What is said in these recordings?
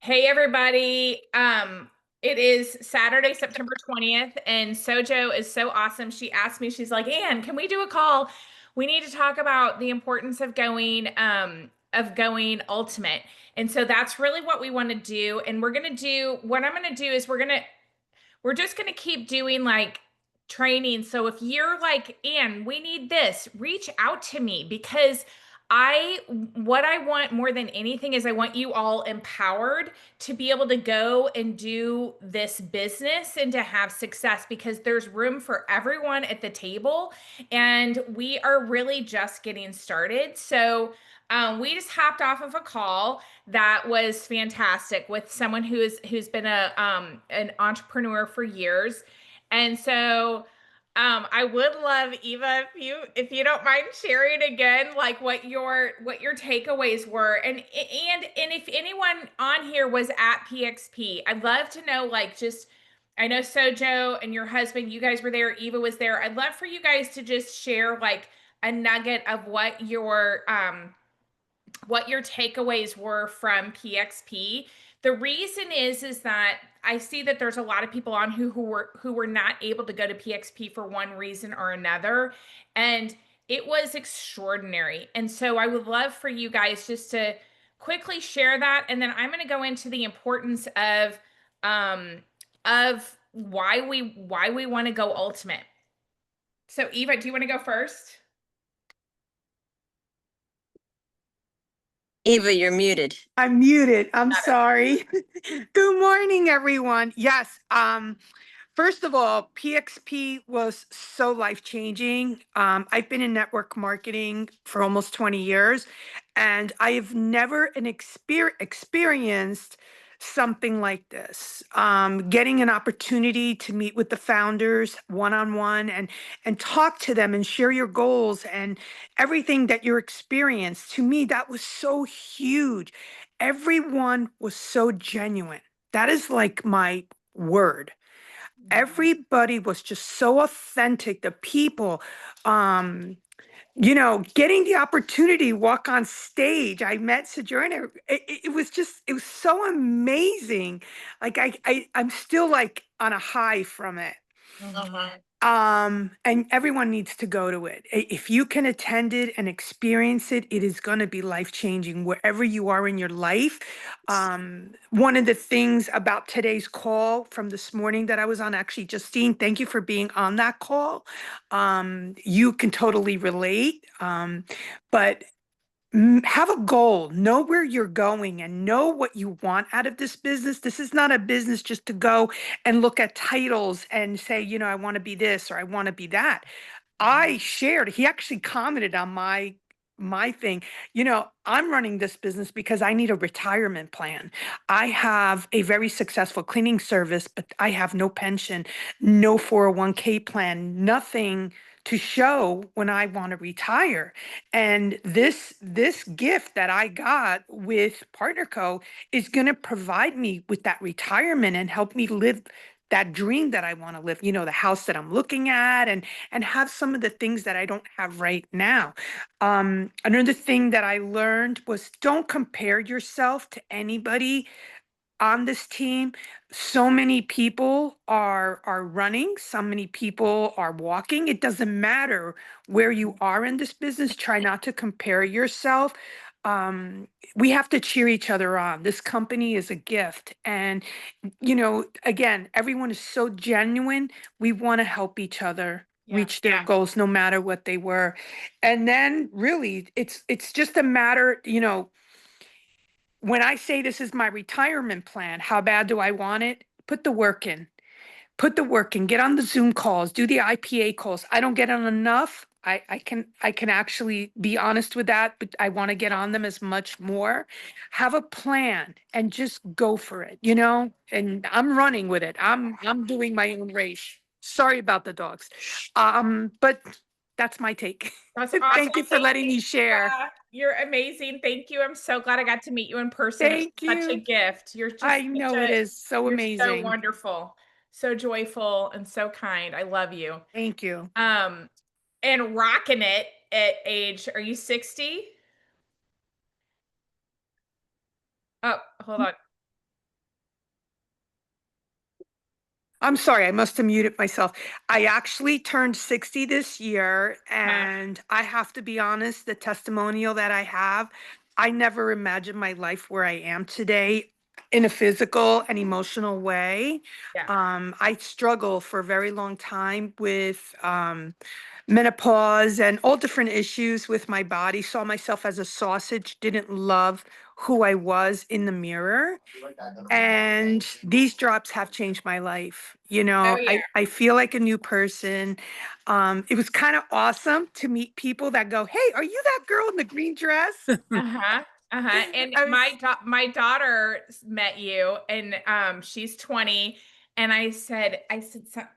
Hey everybody. It is Saturday, September 20th, and Sojo is so awesome. She asked me, she's like, Ann, can we do a call? We need to talk about the importance of going ultimate. And so that's really what we want to do. And what I'm gonna do is we're just gonna keep doing like training. So if you're like, Ann, we need this, reach out to me because what I want more than anything is I want you all empowered to be able to go and do this business and to have success because there's room for everyone at the table and we are really just getting started. So we just hopped off of a call that was fantastic with someone who's been an entrepreneur for years, and so I would love Eva if you don't mind sharing again, like what your takeaways were, and if anyone on here was at PXP, I'd love to know. Like, just I know Sojo and your husband, you guys were there. Eva was there. I'd love for you guys to just share like a nugget of what your takeaways were from PXP. The reason is that I see that there's a lot of people on who were not able to go to PXP for one reason or another, and it was extraordinary. And so I would love for you guys just to quickly share that, and then I'm going to go into the importance um of why we want to go ultimate. So Eva, do you want to go first? Eva, you're muted. I'm muted. I'm Got it. sorry. Good morning, everyone. Yes. First of all, PXP was so life-changing. I've been in network marketing for almost 20 years, and I have never experienced something like this. Getting an opportunity to meet with the founders one-on-one and talk to them and share your goals and everything that you're experienced. To me, that was so huge. Everyone was so genuine. That is like my word. Everybody was just so authentic. The people, getting the opportunity to walk on stage. I met Sojourner. It was so amazing. Like I'm still like on a high from it. Mhm. And everyone needs to go to it. If you can attend it and experience it, it is going to be life changing wherever you are in your life. One of the things about today's call from this morning that I was on, actually, Justine, thank you for being on that call. You can totally relate. But have a goal, know where you're going, and know what you want out of this business. This is not a business just to go and look at titles and say, I want to be this or I want to be that. I shared, he actually commented on my thing. I'm running this business because I need a retirement plan. I have a very successful cleaning service, but I have no pension, no 401k plan, nothing to show when I want to retire. And this gift that I got with Partner Co is going to provide me with that retirement and help me live that dream that I want to live, the house that I'm looking at and have some of the things that I don't have right now. Another thing that I learned was don't compare yourself to anybody on this team. So many people are running, so many people are walking. It doesn't matter where you are in this business. Try not to compare yourself. We have to cheer each other on. This company is a gift. And again, everyone is so genuine. We want to help each other Yeah. reach their goals no matter what they were. And then really it's just a matter, when I say this is my retirement plan, how bad do I want it? Put the work in. Put the work in. Get on the Zoom calls, do the IPA calls. I don't get on enough. I can actually be honest with that, but I want to get on them as much more. Have a plan and just go for it, And I'm running with it. I'm doing my own race. Sorry about the dogs. But that's my take. That's Thank awesome. you for letting me share. You're amazing. Thank you. I'm so glad I got to meet you in person. It Thank was such a you. gift. I know it is so You're so amazing. wonderful, so joyful, and so kind. I love you. Thank you. Um, and rocking it at age, are you 60? Oh, hold on. I'm sorry, I must have muted myself. I actually turned 60 this year, Huh? and I have to be honest, the testimonial that I have, I never imagined my life where I am today in a physical and emotional way. Yeah. I struggle for a very long time with menopause and all different issues with my body. Saw myself as a sausage, didn't love who I was in the mirror. And these drops have changed my life. You Oh know, yeah. I feel like a new person. It was kind of awesome to meet people that go, "Hey, are you that girl in the green dress?" Uh-huh. Uh-huh. And I my was, my daughter met you, and she's 20. And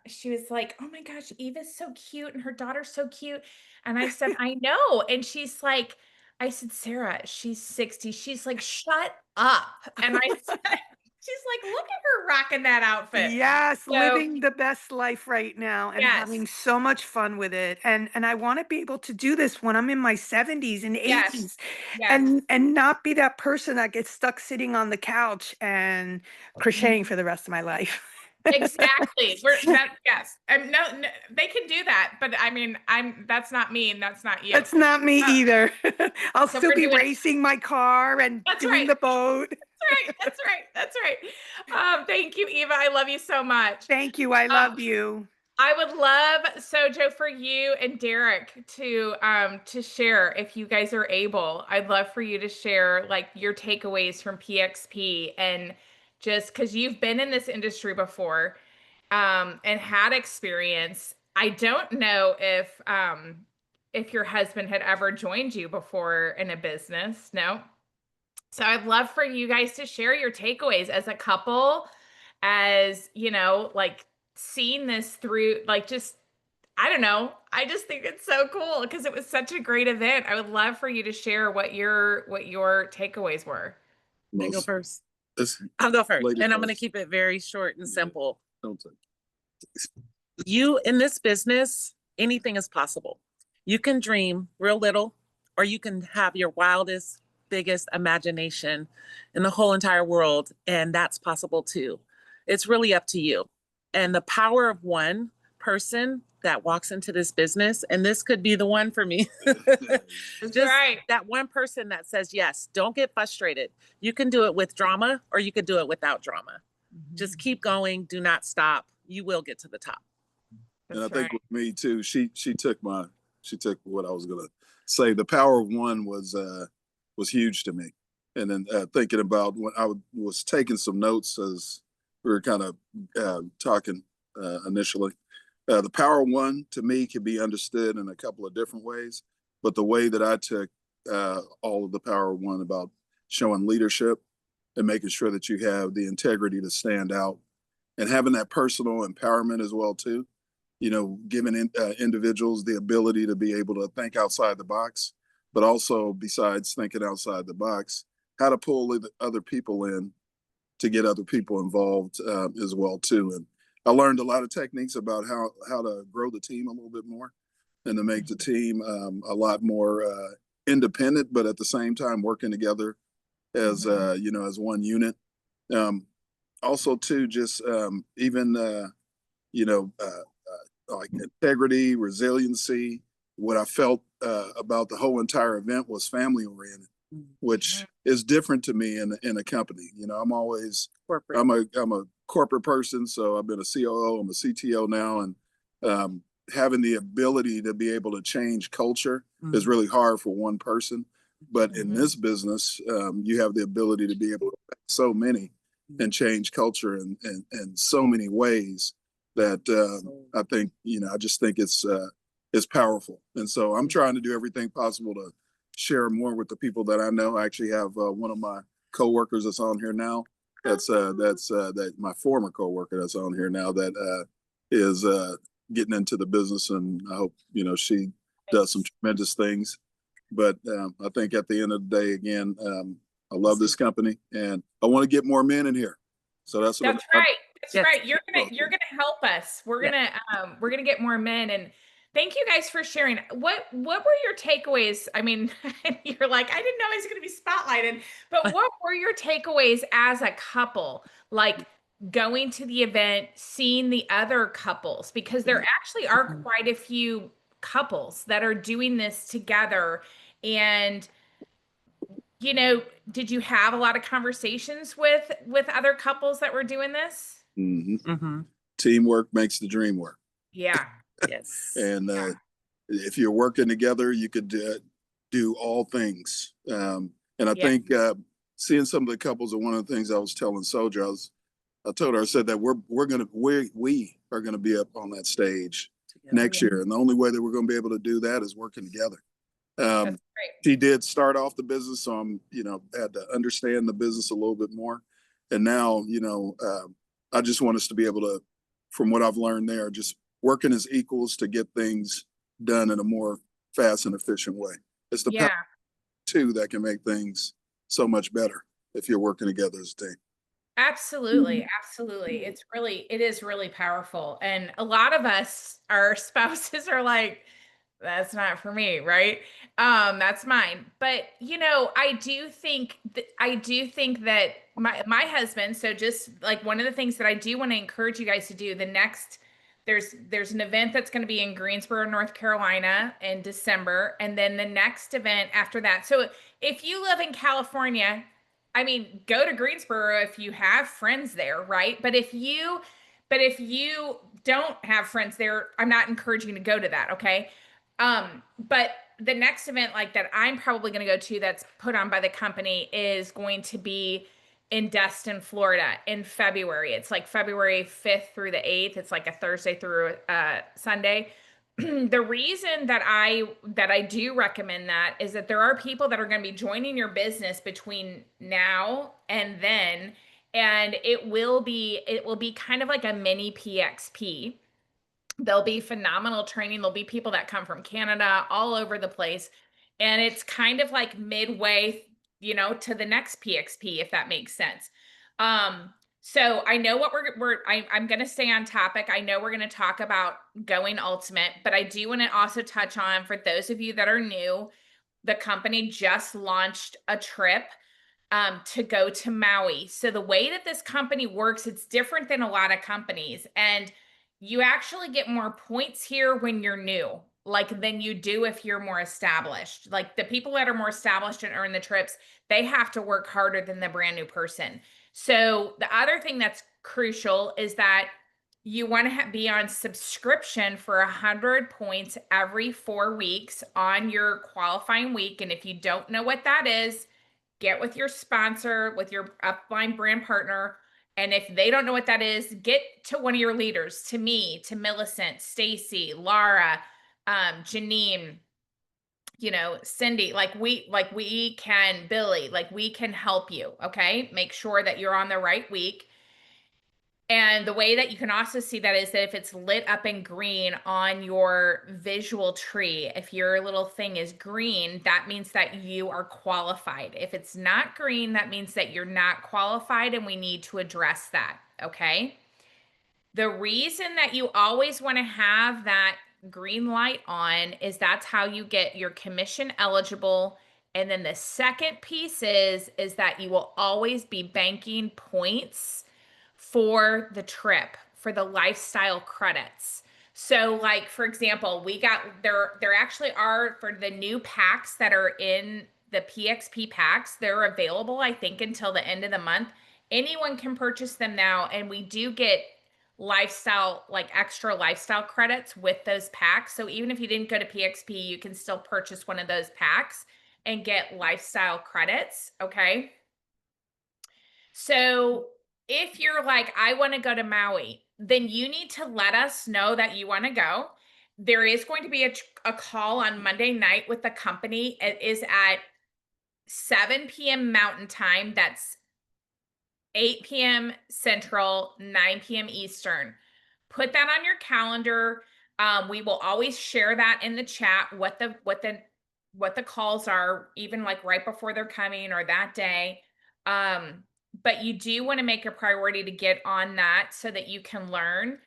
she was like, "Oh my gosh, Eva's so cute and her daughter's so cute." And I said, "I know." And she's like, I said, "Sarah, she's 60." She's like, "Shut up." And I said, she's like, "Look at her rocking that outfit." yes, So living the best life right now and yes, having so much fun with it. And I want to be able to do this when I'm in my 70s and yes, 80s yes. and not be that person that gets stuck sitting on the couch and crocheting for the rest of my life. Exactly. We're that yes. No, no, they can do that, but I mean, that's not me and that's not you. That's not me Uh, either. I'll so still we're be doing racing my car and that's doing right. the boat. That's right. That's right. That's right. Thank you, Eva. I love you so much. Thank you. I Um, love you. I would love Sojo for you and Derek to share if you guys are able. I'd love for you to share like your takeaways from PXP and just because you've been in this industry before and had experience. I don't know if your husband had ever joined you before in a business. No. So I'd love for you guys to share your takeaways as a couple, as you know, like seeing this through, like just I don't know. I just think it's so cool because it was such a great event. I would love for you to share what your takeaways were. I go Most first. it's I'll go first. lady And I'm going to first. keep it very short and simple. Don't take. You in this business, anything is possible. You can dream real little, or you can have your wildest, biggest imagination in the whole entire world. And that's possible too. It's really up to you. And the power of one person that walks into this business, and this could be the one for me. That's Just right. that one person that says yes. Don't get frustrated. You can do it with drama, or you could do it without drama. Just keep going. Do not stop. You will get to the top. And I That's think right. with me too, she took what I was gonna say. The power of one was huge to me. And then thinking about when was taking some notes as we were kind of talking initially. The power of one to me can be understood in a couple of different ways, but the way that I took all of the power of one about showing leadership and making sure that you have the integrity to stand out and having that personal empowerment as well too, you know, giving individuals the ability to be able to think outside the box, but also besides thinking outside the box, how to pull other people in to get other people involved as well too. And I learned a lot of techniques about how to grow the team a little bit more and to make the team a lot more independent, but at the same time working together as you know, as one unit. Um, Also too, just even you know like integrity, resiliency. What I felt about the whole entire event was family oriented, which is different to me in a company. You know, Corporate. I'm a corporate person, so I've been a COO, I'm a CTO now, and having the ability to be able to change culture is really hard for one person. But in this business, you have the ability to be able to affect so many and change culture in so many ways that I think, you know, I just think it's powerful. And so I'm trying to do everything possible to share more with the people that I know. I actually have one of my coworkers that's on here now. That my former coworker that's on here now that is getting into the business, and I hope, you know, she does some tremendous things. But I think at the end of the day, again, I love this company, and I want to get more men in here. So that's what That's right. That's Yes. right. You're gonna help us. Yeah. We're gonna get more men, and thank you guys for sharing. What were your takeaways? I mean, you're like, I didn't know I was gonna be spotlighted, but what were your takeaways as a couple? Like going to the event, seeing the other couples, because there actually are Mhm. quite a few couples that are doing this together. And, you know, did you have a lot of conversations with other couples that were doing this? Hmm. Mhm. Teamwork makes the dream work. Yeah. Yes. And Yeah. if you're working together, you could do all things. And I Yeah. think seeing some of the couples, and one of the things I was telling Soldier, I told her, I said that we are gonna be up on that stage Together. next year, and the only way that we're gonna be able to do that is working together. That's Um, great. she did start off the business, so I'm, had to understand the business a little bit more. And now, I just want us to be able to, from what I've learned there, just working as equals to get things done in a more fast and efficient way. It's the power Yeah. of two that can make things so much better if you're working together as a team. Absolutely, absolutely. It is really powerful. And a lot of us, our spouses are like, that's not for me, right? That's mine. But I do think that my husband, so just like one of the things that I do want to encourage you guys to do, there's an event that's going to be in Greensboro, North Carolina in December, and then the next event after that. So if you live in California, I mean, go to Greensboro if you have friends there, right? But if you don't have friends there, I'm not encouraging you to go to that, okay? But the next event like that I'm probably going to go to that's put on by the company is going to be in Destin, Florida in February. It's like February 5th through the 8th. It's like a Thursday through Sunday. The reason that I do recommend that is that there are people that are going to be joining your business between now and then, and it will be kind of like a mini PXP. There'll be phenomenal training. There'll be people that come from Canada, all over the place. And it's kind of like midway, to the next PXP, if that makes sense. So I know what I'm going to stay on topic. I know we're going to talk about going ultimate, but I do want to also touch on, for those of you that are new, the company just launched a trip to go to Maui. So the way that this company works, it's different than a lot of companies. And you actually get more points here when you're new, like than you do if you're more established. Like the people that are more established and earn the trips, they have to work harder than the brand new person. So the other thing that's crucial is that you want to be on subscription for 100 points every 4 weeks on your qualifying week. And if you don't know what that is, get with your sponsor, with your upline brand partner. And if they don't know what that is, get to one of your leaders, to me, to Millicent, Stacy, Laura, Janine, Cindy, Billy, like we can help you. Okay. Make sure that you're on the right week. And the way that you can also see that is that if it's lit up in green on your visual tree, if your little thing is green, that means that you are qualified. If it's not green, that means that you're not qualified and we need to address that. Okay. The reason that you always want to have that green light on is that's how you get your commission eligible. And then the second piece is that you will always be banking points for the trip, for the lifestyle credits. So like for example, we got there actually are, for the new packs that are in the PXP packs, they're available I think until the end of the month. Anyone can purchase them now, and we do get lifestyle, like extra lifestyle credits with those packs. So even if you didn't go to PXP, you can still purchase one of those packs and get lifestyle credits, okay? So if you're like, I want to go to Maui, then you need to let us know that you want to go. There is going to be a call on Monday night with the company. It is at 7 p.m. Mountain Time. That's 8 p.m. Central, 9 p.m. Eastern. Put that on your calendar. We will always share that in the chat, what the calls are, even like right before they're coming or that day. But you do want to make a priority to get on that so that you can learn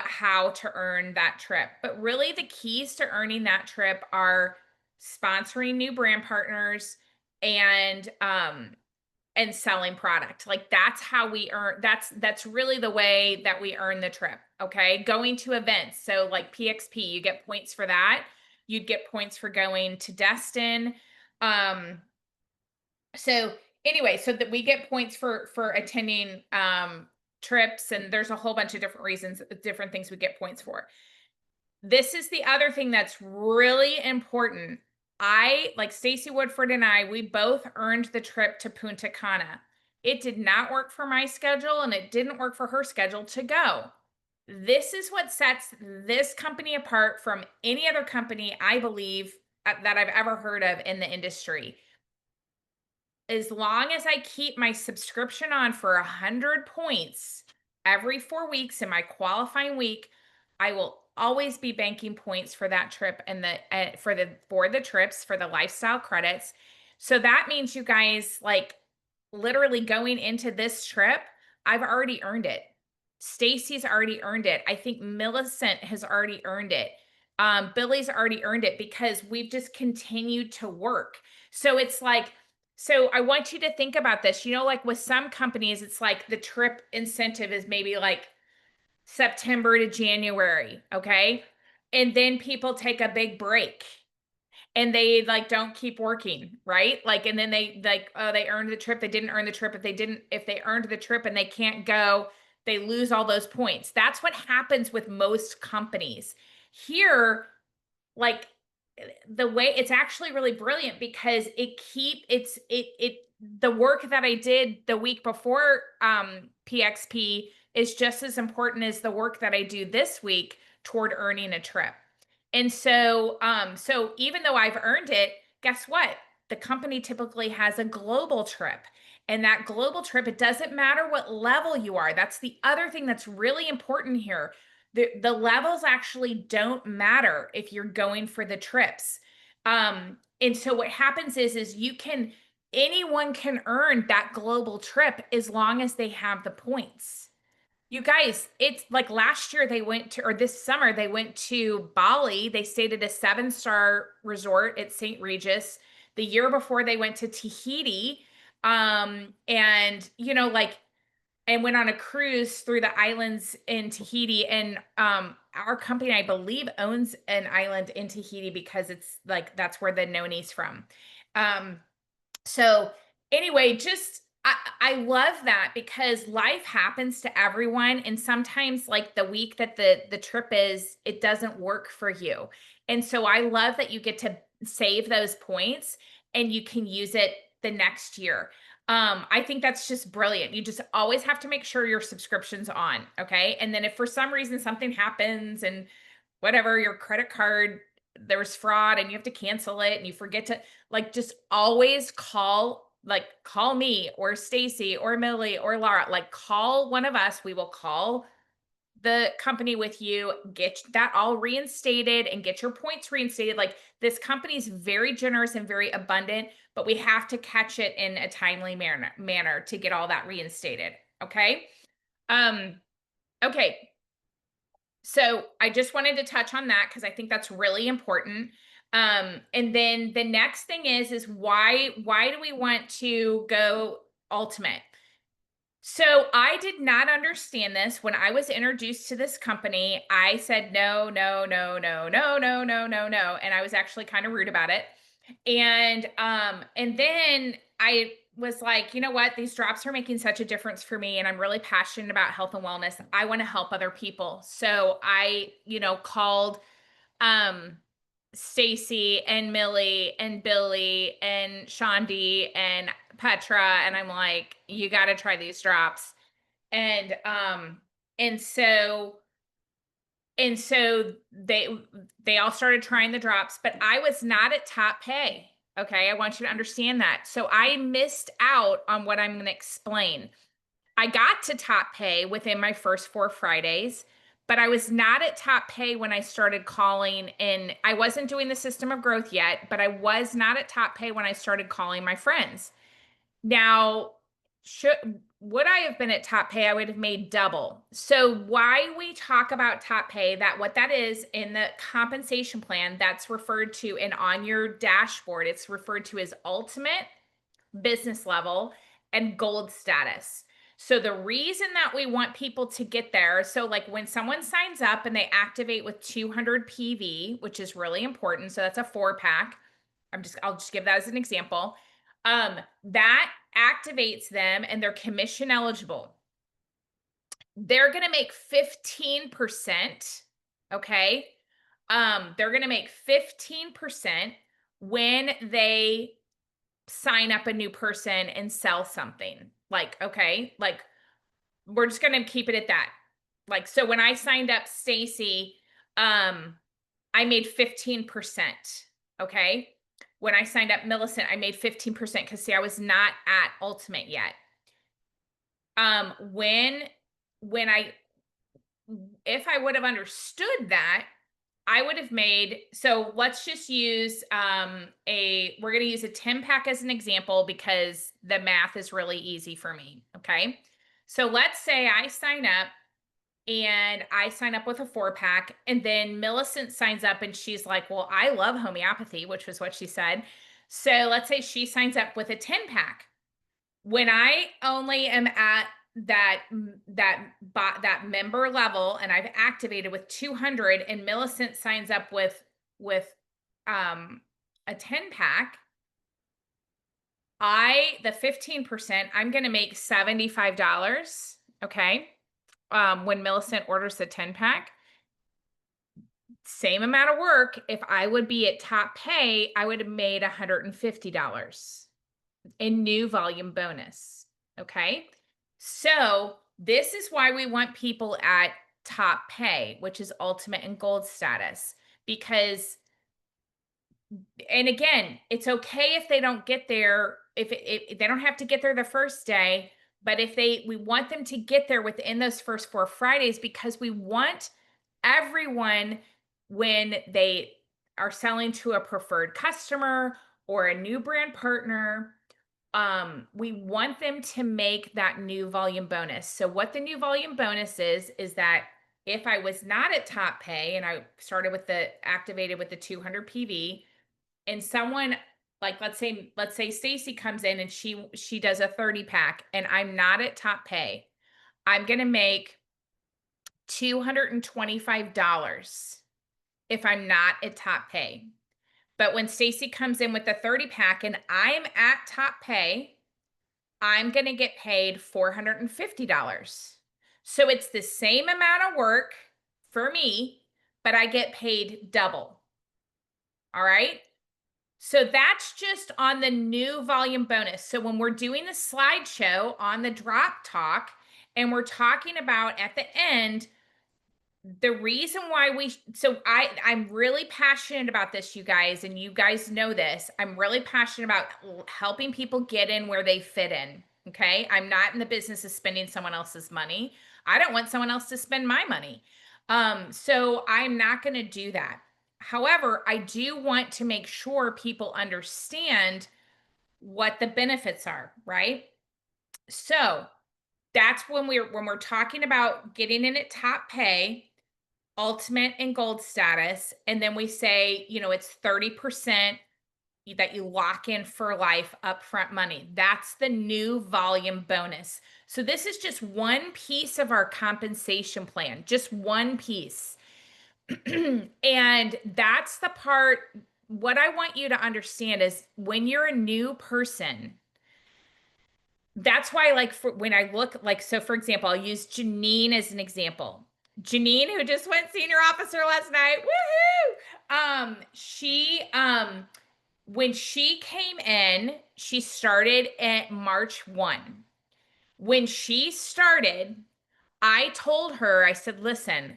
how to earn that trip. But really the keys to earning that trip are sponsoring new brand partners and and selling product. Like that's how we earn, that's really the way that we earn the trip. Okay. Going to events. So like PXP, you get points for that. You'd get points for going to Destin. So anyway, so that we get points for attending trips, and there's a whole bunch of different reasons, different things we get points for. This is the other thing that's really important. Like Stacy Woodford and I, we both earned the trip to Punta Cana. It did not work for my schedule, and it didn't work for her schedule to go. This is what sets this company apart from any other company, I believe, that I've ever heard of in the industry. As long as I keep my subscription on for 100 points every 4 weeks in my qualifying week, I will always be banking points for that trip and for the trips, for the lifestyle credits. So that means, you guys, like literally going into this trip, I've already earned it. Stacy's already earned it. I think Millicent has already earned it. Billy's already earned it, because we've just continued to work. So it's like, so I want you to think about this. You know, like with some companies, it's like the trip incentive is maybe like September to January, okay? And then people take a big break and they like don't keep working, right? Like, and then they like, oh, they earned the trip, they didn't earn the trip. If they earned the trip and they can't go, they lose all those points. That's what happens with most companies. Here, like the way it's actually really brilliant, because the work that I did the week before PXP is just as important as the work that I do this week toward earning a trip. And so so even though I've earned it, guess what? The company typically has a global trip. And that global trip, it doesn't matter what level you are. That's the other thing that's really important here. The levels actually don't matter if you're going for the trips. And so what happens is anyone can earn that global trip as long as they have the points. You guys, it's like last year or this summer, they went to Bali. They stayed at a 7-star resort at St. Regis. The year before, they went to Tahiti. And you know, like, and went on a cruise through the islands in Tahiti. And our company, I believe, owns an island in Tahiti, because it's like that's where the noni's from. So anyway, I love that, because life happens to everyone, and sometimes like the week that the trip is, it doesn't work for you. And so I love that you get to save those points and you can use it the next year. I think that's just brilliant. You just always have to make sure your subscription's on, okay? And then if for some reason something happens and whatever, your credit card, there was fraud and you have to cancel it and you forget to, like, just always call me or Stacy or Millie or Laura, like call one of us. We will call the company with you, get that all reinstated and get your points reinstated. Like, this company is very generous and very abundant, but we have to catch it in a timely manner to get all that reinstated. Okay. Okay. So I just wanted to touch on that, because I think that's really important. And then the next thing is why do we want to go ultimate? So I did not understand this when I was introduced to this company. I said, no, no, no, no, no, no, no, no, no. And I was actually kind of rude about it. And then I was like, you know what? These drops are making such a difference for me. And I'm really passionate about health and wellness. I want to help other people. So I, called, Stacy and Millie and Billy and Shandi and Petra, and I'm like, you got to try these drops. And so they all started trying the drops, but I was not at top pay. Okay, I want you to understand that. So I missed out on what I'm going to explain. I got to top pay within my first 4 Fridays, but I was not at top pay when I started calling, and I wasn't doing the system of growth yet, but I was not at top pay when I started calling my friends. Now, would I have been at top pay? I would have made double. So why we talk about top pay, what that is in the compensation plan, that's referred to, and on your dashboard, it's referred to as ultimate, business level, and gold status. So the reason that we want people to get there, so like when someone signs up and they activate with 200 PV, which is really important. So that's a 4-pack. I'll just give that as an example. That activates them and they're commission eligible. They're going to make 15%. Okay. They're going to make 15% when they sign up a new person and sell something. Like, okay, like we're just going to keep it at that. Like, so when I signed up Stacy, I made 15%. Okay. When I signed up Millicent, I made 15% because see, I was not at Ultimate yet. If I would have understood that, I would have made, so let's just use we're going to use a 10-pack as an example because the math is really easy for me. Okay. So let's say I sign up with a 4-pack and then Millicent signs up and she's like, well, I love homeopathy, which was what she said. So let's say she signs up with a 10-pack. When I only am at that member level and I've activated with 200 and Millicent signs up with a 10-pack, the 15%, I'm going to make $75. Okay. When Millicent orders the 10-pack, same amount of work. If I would be at top pay, I would have made $150 in new volume bonus. Okay. So this is why we want people at top pay, which is ultimate and gold status, because, and again, it's okay if they don't get there, if they don't have to get there the first day, but we want them to get there within those first 4 Fridays, because we want everyone, when they are selling to a preferred customer or a new brand partner, we want them to make that new volume bonus. So what the new volume bonus is that if I was not at top pay and I started activated with the 200 PV, and someone, like, let's say Stacy comes in and she does a 30-pack and I'm not at top pay, I'm going to make $225 if I'm not at top pay. But when Stacy comes in with the 30-pack and I'm at top pay, I'm going to get paid $450. So it's the same amount of work for me, but I get paid double. All right. So that's just on the new volume bonus. So when we're doing the slideshow on the Drop Talk and we're talking about at the end, the reason why I'm really passionate about this, you guys, and you guys know this. I'm really passionate about helping people get in where they fit in. Okay. I'm not in the business of spending someone else's money. I don't want someone else to spend my money. So I'm not going to do that. However, I do want to make sure people understand what the benefits are, right? So that's when we're talking about getting in at top pay, ultimate and gold status. And then we say, it's 30% that you lock in for life upfront money. That's the new volume bonus. So this is just one piece of our compensation plan, just one piece. And that's the part, what I want you to understand is when you're a new person, that's why, like, when I look, like, so for example, I'll use Janine as an example. Janine, who just went senior officer last night. Woohoo! When she came in, she started at March 1. When she started, I told her, I said, listen,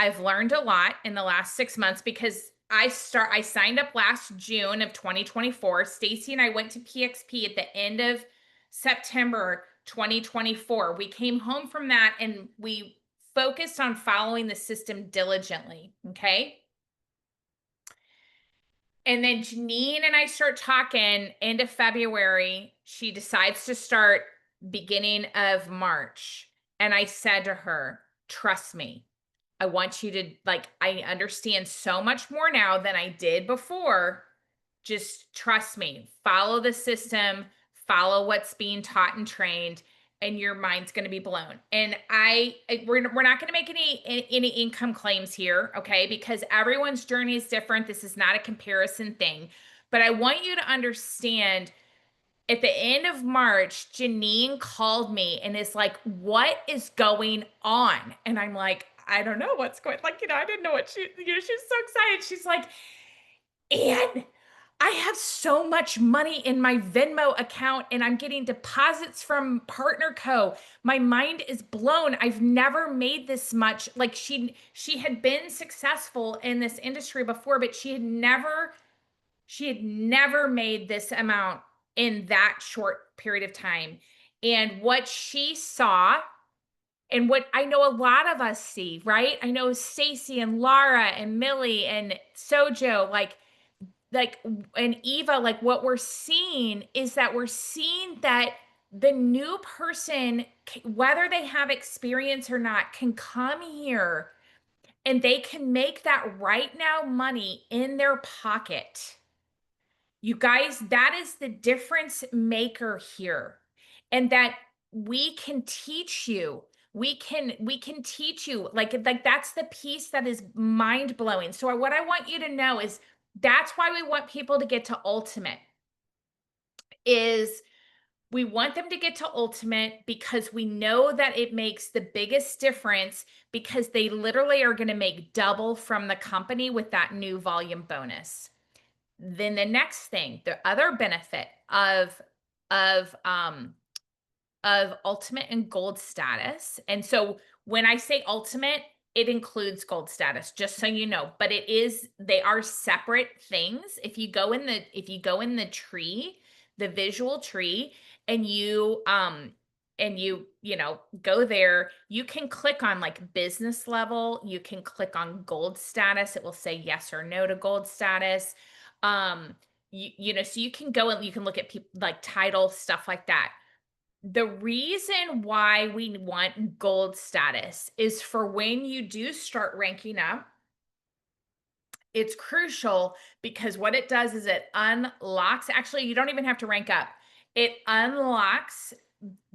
I've learned a lot in the last 6 months because I signed up last June of 2024. Stacy and I went to PXP at the end of September 2024. We came home from that and we focused on following the system diligently. Okay. And then Janine and I start talking end of February. She decides to start beginning of March. And I said to her, trust me, I want you to, like, I understand so much more now than I did before. Just trust me, follow the system, follow what's being taught and trained, and your mind's going to be blown. And we're not going to make any income claims here, okay? Because everyone's journey is different. This is not a comparison thing. But I want you to understand, at the end of March, Janine called me and is like, what is going on? And I'm like, I don't know what's going, like, I didn't know what she's so excited. She's like, and I have so much money in my Venmo account and I'm getting deposits from Partner Co. My mind is blown. I've never made this much. Like, she had been successful in this industry before, but she had never made this amount in that short period of time. And what she saw, and what I know a lot of us see, right? I know Stacy and Laura and Millie and Sojo, like and Eva, like what we're seeing is that we're seeing that the new person, whether they have experience or not, can come here and they can make that right now money in their pocket. You guys, that is the difference maker here. And that we can teach you. We can teach you, like that's the piece that is mind blowing. So what I want you to know is that's why we want people to get to ultimate. Is we want them to get to ultimate because we know that it makes the biggest difference, because they literally are going to make double from the company with that new volume bonus. Then the next thing, the other benefit of ultimate and gold status. And so when I say ultimate, it includes gold status, just so you know, but they are separate things. If you go in the tree, the visual tree, and you go there, you can click on like business level, you can click on gold status. It will say yes or no to gold status. So you can go and you can look at people like title, stuff like that. The reason why we want gold status is for when you do start ranking up, it's crucial, because what it does is it unlocks, actually, you don't even have to rank up. It unlocks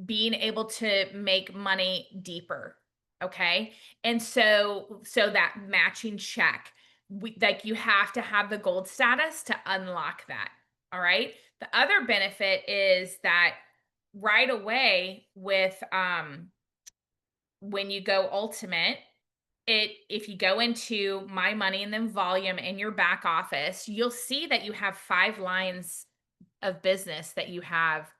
being able to make money deeper. Okay. And so that matching check, you have to have the gold status to unlock that. All right. The other benefit is that right away with when you go ultimate, if you go into my money and then volume in your back office, you'll see that you have 5 lines of business that you have,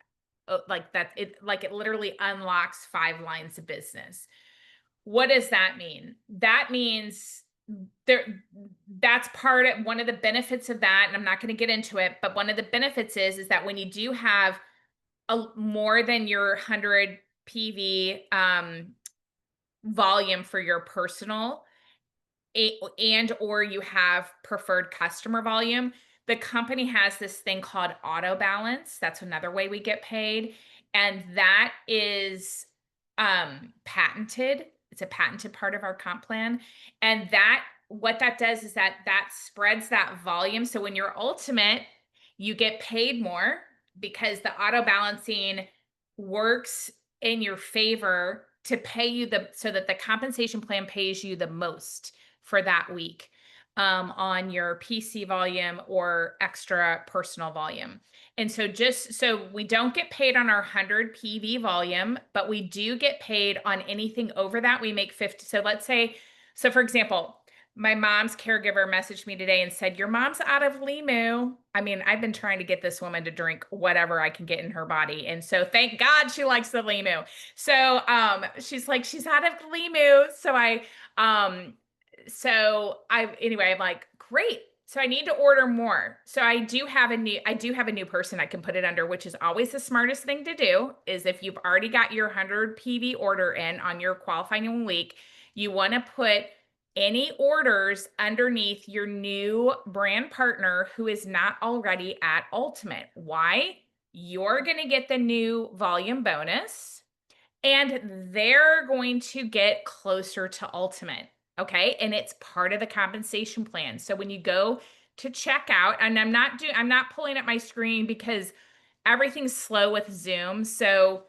like that. It literally unlocks 5 lines of business. What does that mean? That means that's one of the benefits of that. And I'm not going to get into it, but one of the benefits is that when you do have more than your 100 PV volume for your personal, or you have preferred customer volume, the company has this thing called auto balance. That's another way we get paid. And that is patented. It's a patented part of our comp plan. And what that does is that spreads that volume. So when you're ultimate, you get paid more, because the auto balancing works in your favor to pay you so that the compensation plan pays you the most for that week on your PC volume or extra personal volume. And so just so we don't get paid on our 100 PV volume, but we do get paid on anything over that. We make 50. So let's say, for example, my mom's caregiver messaged me today and said, your mom's out of Limu. I mean, I've been trying to get this woman to drink whatever I can get in her body. And so thank God she likes the Limu. So she's like, she's out of Limu. I'm like, great. So I need to order more. So I do have a new person I can put it under, which is always the smartest thing to do, is if you've already got your 100 PV order in on your qualifying week, you want to put any orders underneath your new brand partner who is not already at Ultimate. Why? You're going to get the new volume bonus and they're going to get closer to Ultimate. Okay. And it's part of the compensation plan. So when you go to checkout, and I'm not pulling up my screen because everything's slow with Zoom. So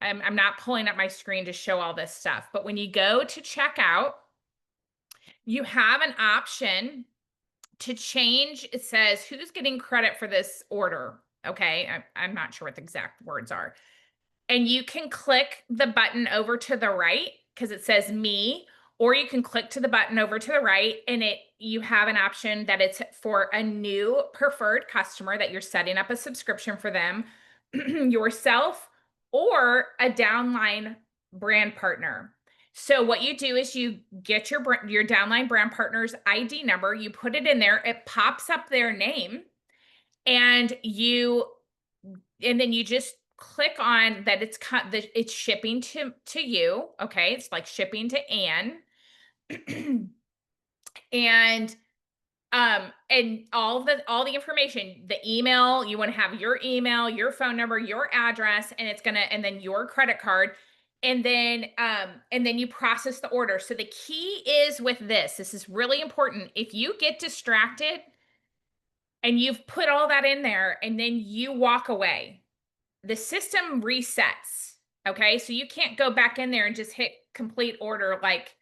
I'm not pulling up my screen to show all this stuff, but when you go to checkout, you have an option to change. It says who's getting credit for this order. Okay. I'm not sure what the exact words are. And you can click the button over to the right because it says me, or you can click to the button over to the right and you have an option that it's for a new preferred customer that you're setting up a subscription for them, yourself, or a downline brand partner. So what you do is you get your downline brand partner's ID number, you put it in there, it pops up their name, and then you just click on that it's shipping to you. Okay, it's like shipping to Anne. And all the information, the email, you want to have your email, your phone number, your address, and then your credit card. And then you process the order. So the key is with this is really important. If you get distracted and you've put all that in there and then you walk away, the system resets. Okay. So you can't go back in there and just hit complete order like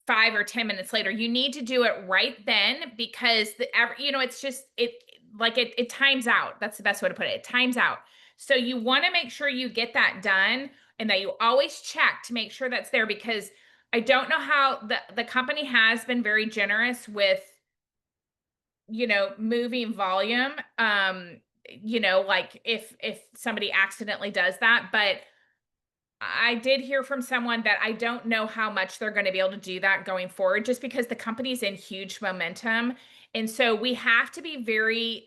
5 or 10 minutes later. You need to do it right then because it's just, it times out. That's the best way to put it. It times out. So you want to make sure you get that done and that you always check to make sure that's there, because I don't know how the company has been very generous with, moving volume. Like if somebody accidentally does that, but I did hear from someone that I don't know how much they're going to be able to do that going forward, just because the company's in huge momentum. And so we have to be very,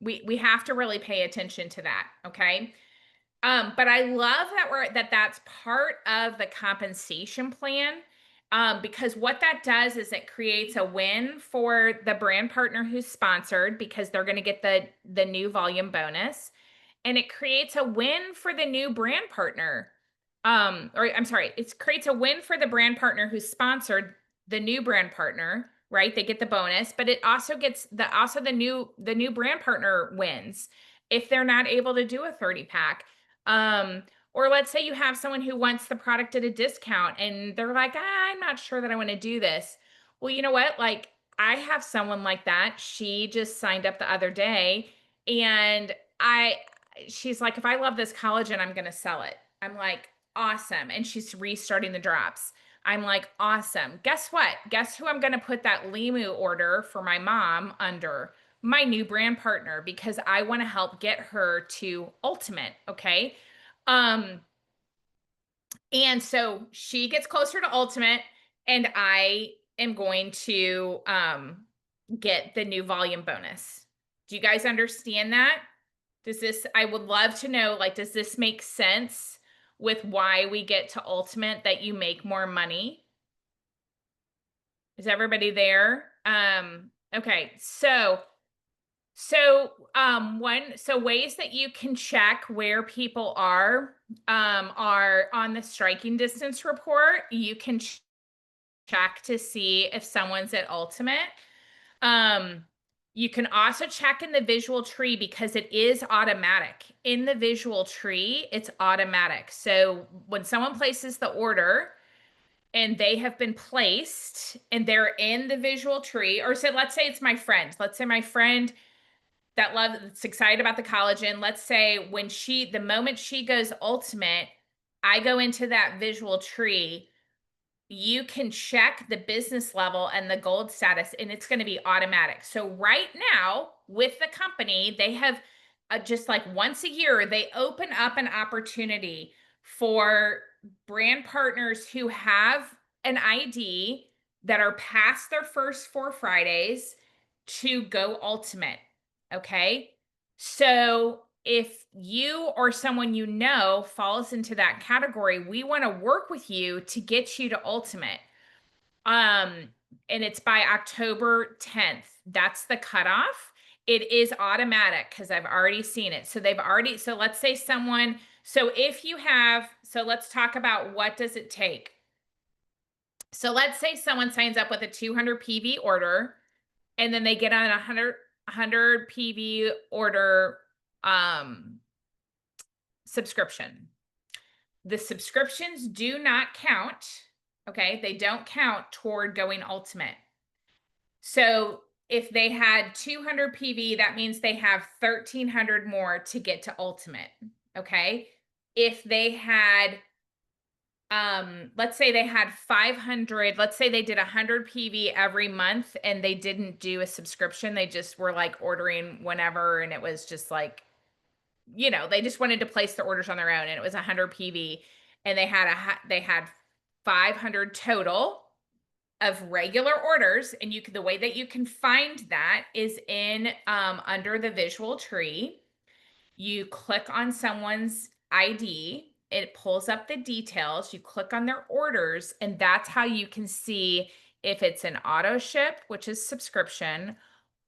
we have to really pay attention to that. Okay. But I love that's part of the compensation plan. Because what that does is it creates a win for the brand partner who's sponsored, because they're going to get the new volume bonus, and it creates a win for the new brand partner. Or I'm sorry, it creates a win for the brand partner who's sponsored the new brand partner, right? They get the bonus, but it also gets the new brand partner wins if they're not able to do a 30 pack. Or let's say you have someone who wants the product at a discount and they're like, I'm not sure that I want to do this. Well, you know what? Like, I have someone like that. She just signed up the other day, and she's like, if I love this collagen, I'm going to sell it. I'm like, awesome. And she's restarting the drops. I'm like, awesome. Guess what? Guess who I'm going to put that Limu order for my mom under? My new brand partner, because I want to help get her to Ultimate. Okay. And so she gets closer to Ultimate, and I am going to get the new volume bonus. Do you guys understand that? I would love to know, like, does this make sense with why we get to Ultimate, that you make more money? Is everybody there? Okay. So ways that you can check where people are on the striking distance report. You can check to see if someone's at Ultimate. You can also check in the visual tree, because it is automatic. In the visual tree, it's automatic. So when someone places the order and they have been placed and they're in the visual tree, or so let's say it's my friend. Let's say my friend that's excited about the collagen. Let's say the moment she goes Ultimate, I go into that visual tree. You can check the business level and the gold status, and it's going to be automatic. So right now with the company, they have just like once a year, they open up an opportunity for brand partners who have an ID that are past their first 4 Fridays to go Ultimate. Okay. So if you or someone falls into that category, we want to work with you to get you to Ultimate. And it's by October 10th. That's the cutoff. It is automatic because I've already seen it. So let's say let's talk about what does it take. So let's say someone signs up with a 200 PV order, and then they get on a 100 PV order subscription. The subscriptions do not count. Okay. They don't count toward going ultimate. So if they had 200 PV, that means they have 1,300 more to get to ultimate. Okay. If they had, let's say they had 500, let's say they did 100 PV every month and they didn't do a subscription. They just were like ordering whenever. And it was just like, you know, they just wanted to place the orders on their own and it was 100 PV and they had 500 total of regular orders. And you can, the way that you can find that is in, under the visual tree, you click on someone's ID, it pulls up the details, you click on their orders, and that's how you can see if it's an auto ship, which is subscription,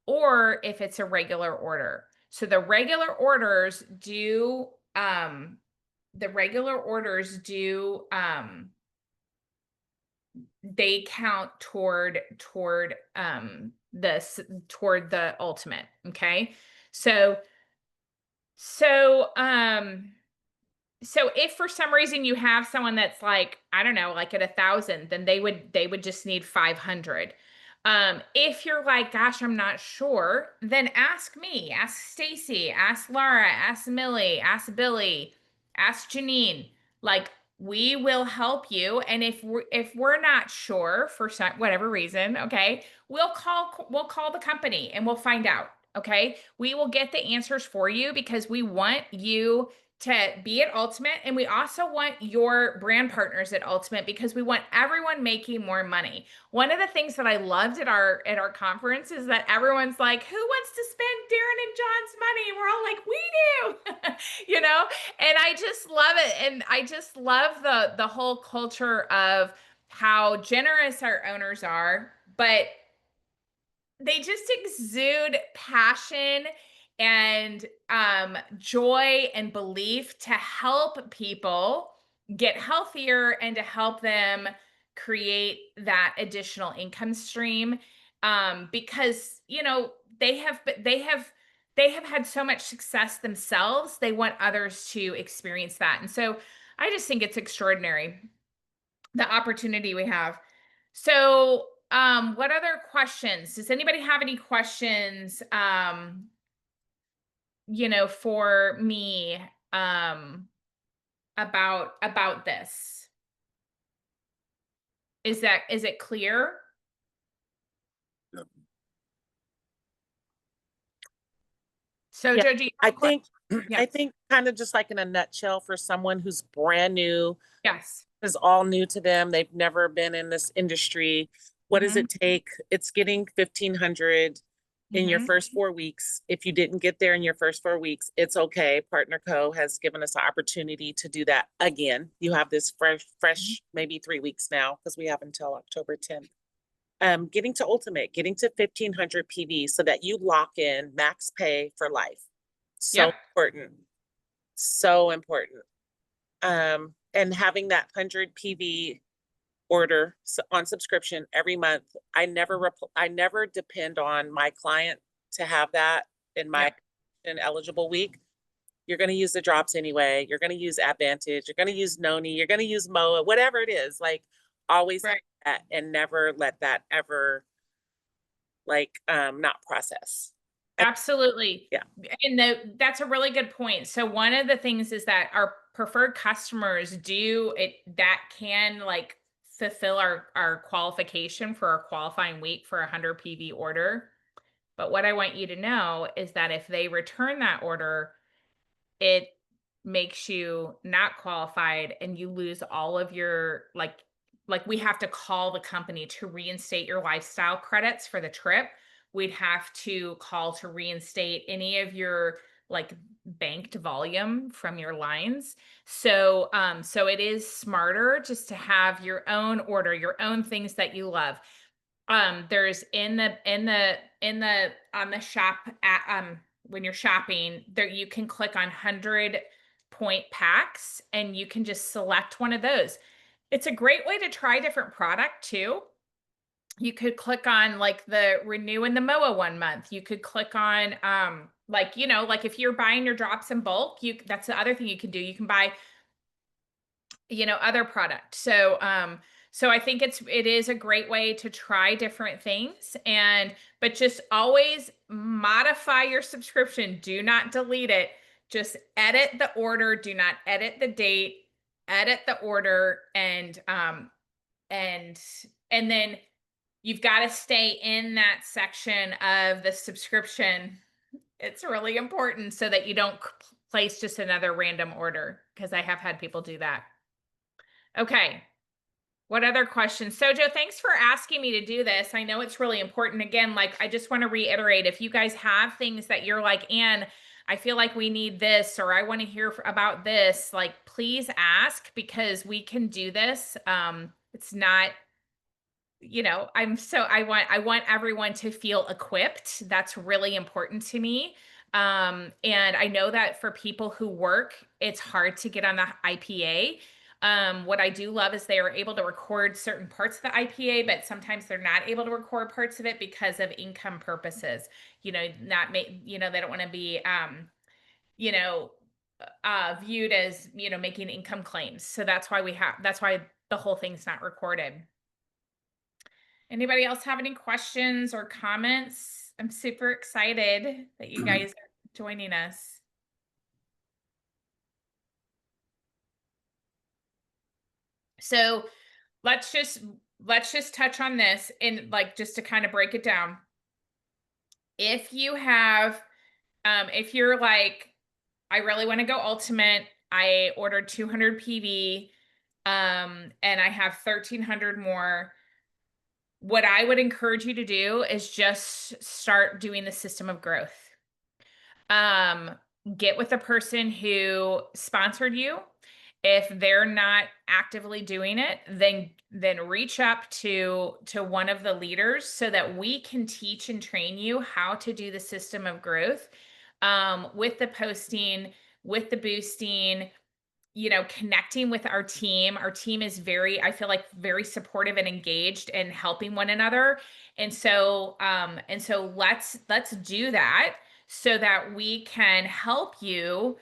or if it's a regular order. So the regular orders do, they count toward the ultimate. Okay. So if for some reason you have someone that's like, I don't know, like at 1,000, then they would just need 500. If you're like, gosh, I'm not sure, then ask me, ask Stacy, ask Laura, ask Millie, ask Billy, ask Janine. Like, we will help you. And if we're not sure for some, whatever reason, okay, we'll call the company and we'll find out. Okay. We will get the answers for you because we want you to be at Ultimate. And we also want your brand partners at Ultimate because we want everyone making more money. One of the things that I loved at our conference is that everyone's like, who wants to spend Darren and John's money? We're all like, we do, you know? And I just love it. And I just love the whole culture of how generous our owners are, but they just exude passion and joy and belief to help people get healthier and to help them create that additional income stream. Because, you know, they have had so much success themselves. They want others to experience that. And so I just think it's extraordinary, the opportunity we have. So, what other questions? Does anybody have any questions, you know, for me, about this? Is it clear? Yep. So, Yeah, Joe, do you I have a think, Yeah. I think kind of just like in a nutshell for someone who's brand new, Yes. is all new to them. They've never been in this industry. What does it take? It's getting 1,500 in your Mhm. first 4 weeks. If you didn't get there in your first 4 weeks, it's okay. Partner Co has given us the opportunity to do that again. You have this fresh, maybe 3 weeks now, because we have until October 10th. Getting to Ultimate, getting to 1,500 PV so that you lock in max pay for life. So Yep. important. So important. And having that 100 PV order on subscription every month. I never depend on my client to have that in my eligible week. You're going to use the drops anyway. You're going to use Advantage. You're going to use Noni. You're going to use MOA, whatever it is. Like, always have Right. that and never let that ever not process. Absolutely. Yeah. And that's a really good point. So one of the things is that our preferred customers do it that can like fulfill our qualification for our qualifying week for a 100 PV order. But what I want you to know is that if they return that order, it makes you not qualified and you lose all of your like we have to call the company to reinstate your lifestyle credits for the trip. We'd have to call to reinstate any of your like banked volume from your lines. So so it is smarter just to have your own order, your own things that you love. There's in the on the shop at when you're shopping there, you can click on 100-point packs and you can just select one of those. It's a great way to try different product too. you could click on like the renew in the MOA 1 month. You could click on like, you know, like if you're buying your drops in bulk, that's the other thing you can do. You can buy, you know, other product. So so I think it is a great way to try different things, but just always modify your subscription. Do not delete it. Just edit the order, do not edit the date, edit the order, and then you've got to stay in that section of the subscription. It's really important so that you don't place just another random order, because I have had people do that. Okay. What other questions? Sojo, thanks for asking me to do this. I know it's really important. Again, like, I just want to reiterate, if you guys have things that you're like, Anne, I feel like we need this, or I want to hear about this, like, please ask, because we can do this. It's not, you know, I want everyone to feel equipped. That's really important to me. And I know that for people who work, it's hard to get on the IPA. What I do love is they are able to record certain parts of the IPA, but sometimes they're not able to record parts of it because of income purposes. You know, you know, they don't want to be, you know, viewed as, you know, making income claims. So that's why the whole thing's not recorded. Anybody else have any questions or comments? I'm super excited that you guys are joining us. So let's just touch on this, and like, just to kind of break it down. If you have, if you're like, I really want to go ultimate, I ordered 200 PV, and I have 1,300 more. What I would encourage you to do is just start doing the system of growth. Get with the person who sponsored you. If they're not actively doing it, then reach up to one of the leaders so that we can teach and train you how to do the system of growth, with the posting, with the boosting, you know, connecting with our team. Our team is I feel like very supportive and engaged and helping one another. And so let's do that so that we can help you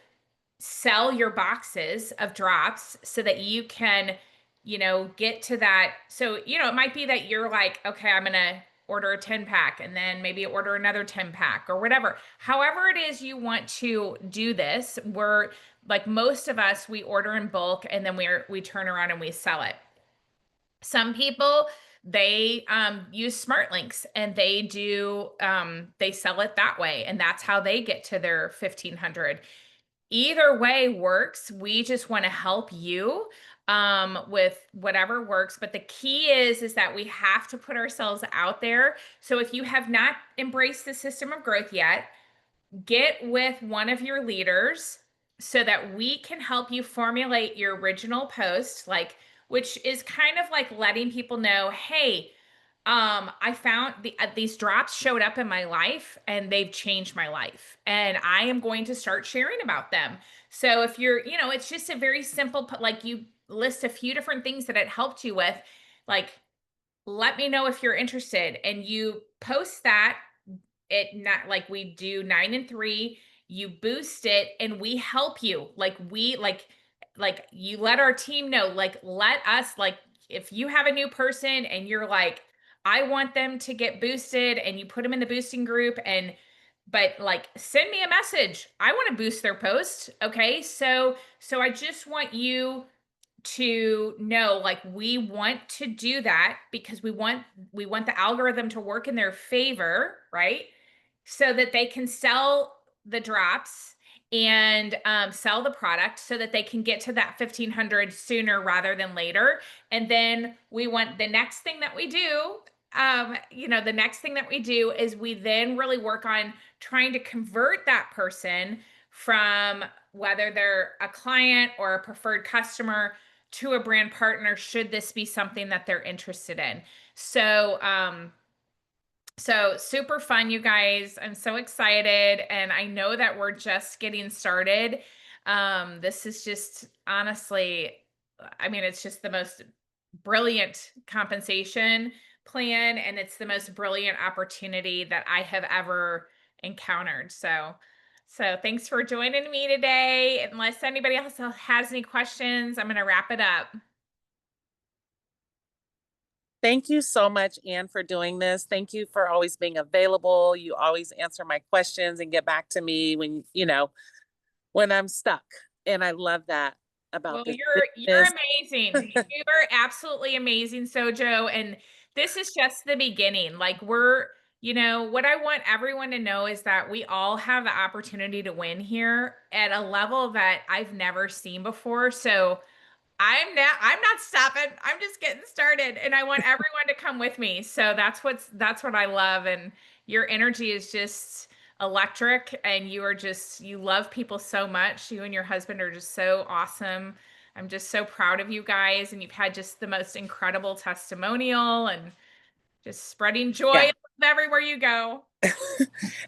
sell your boxes of drops so that you can, you know, get to that. So, you know, it might be that you're like, okay, I'm going to order a 10-pack and then maybe order another 10-pack or whatever. However it is you want to do this, we're like, most of us, we order in bulk and then we turn around and we sell it. Some people, they use Smart Links and they sell it that way, and that's how they get to their 1,500. Either way works. We just want to help you with whatever works. But the key is that we have to put ourselves out there. So if you have not embraced the system of growth yet, get with one of your leaders so that we can help you formulate your original post, like, which is kind of like letting people know, hey, I found these drops showed up in my life and they've changed my life, and I am going to start sharing about them. So if you're, you know, it's just a very simple, like, you list a few different things that it helped you with, like, let me know if you're interested, and you post that. It not like we do 9 and 3, you boost it and we help you. Like, you let our team know, like, let us, like, if you have a new person and you're like, I want them to get boosted, and you put them in the boosting group, but like, send me a message. I want to boost their post. Okay. So I just want you to know, like, we want to do that because we want the algorithm to work in their favor, right? So that they can sell the drops and sell the product so that they can get to that 1,500 sooner rather than later. And then we want the next thing that we do, you know, the next thing that we do is we then really work on trying to convert that person from whether they're a client or a preferred customer to a brand partner, should this be something that they're interested in. So, so super fun, you guys. I'm so excited. And I know that we're just getting started. This is just, honestly, I mean, it's just the most brilliant compensation. plan, and it's the most brilliant opportunity that I have ever encountered. So thanks for joining me today. Unless anybody else has any questions, I'm going to wrap it up. Thank you so much, Anne, for doing this. Thank you for always being available. You always answer my questions and get back to me when, when I'm stuck. And I love that about Well, this you're business. amazing. You are absolutely amazing, Sojo. And this is just the beginning. Like what I want everyone to know is that we all have the opportunity to win here at a level that I've never seen before. So I'm not stopping. I'm just getting started, and I want everyone to come with me. So that's what I love, and your energy is just electric, and you love people so much. You and your husband are just so awesome. I'm just so proud of you guys, and you've had just the most incredible testimonial and just spreading joy everywhere you go.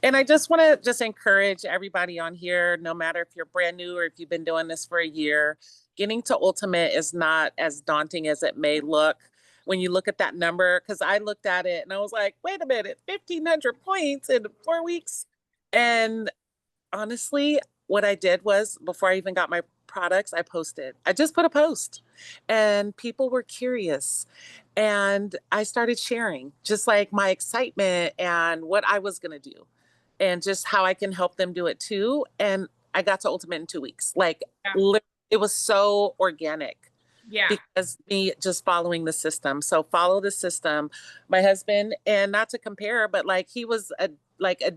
And I just want to just encourage everybody on here, no matter if you're brand new or if you've been doing this for a year, getting to ultimate is not as daunting as it may look when you look at that number. Because I looked at it and I was like, wait a minute, 1,500 points in 4 weeks. And honestly, what I did was before I even got my products, I just put a post and people were curious. And I started sharing just like my excitement and what I was going to do and just how I can help them do it too. And I got to Ultimate in 2 weeks. Like, it was so organic. Yeah. Because me just following the system. So follow the system. My husband, and not to compare, but like he was a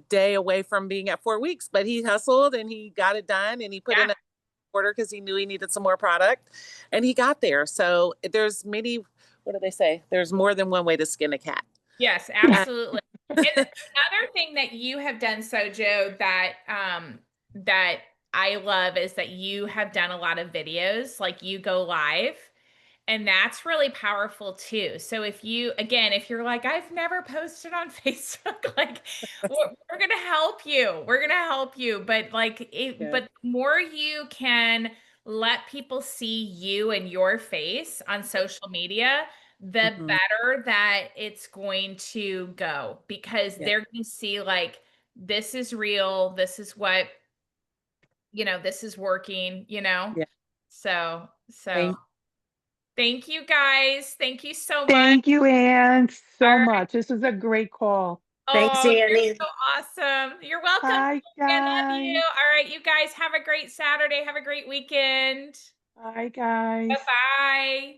day away from being at 4 weeks, but he hustled and he got it done and he put in a order because he knew he needed some more product and he got there. So there's what do they say? There's more than one way to skin a cat. Yes, absolutely. And another thing that you have done, Sojo, that I love is that you have done a lot of videos, like you go live, and that's really powerful too. So if you're like, I've never posted on Facebook, like we're going to help you. We're going to help you. But but the more you can let people see you and your face on social media, the better that it's going to go, because they're going to see like, this is real. This is what, this is working, So, thank you guys. Thank you so much. Thank you, Anne, so All right. much. This was a great call. Thanks, Oh, you're Annie. so awesome. You're welcome. Bye, I love you. guys. All right, you guys have a great Saturday. Have a great weekend. Bye, guys. Bye-bye.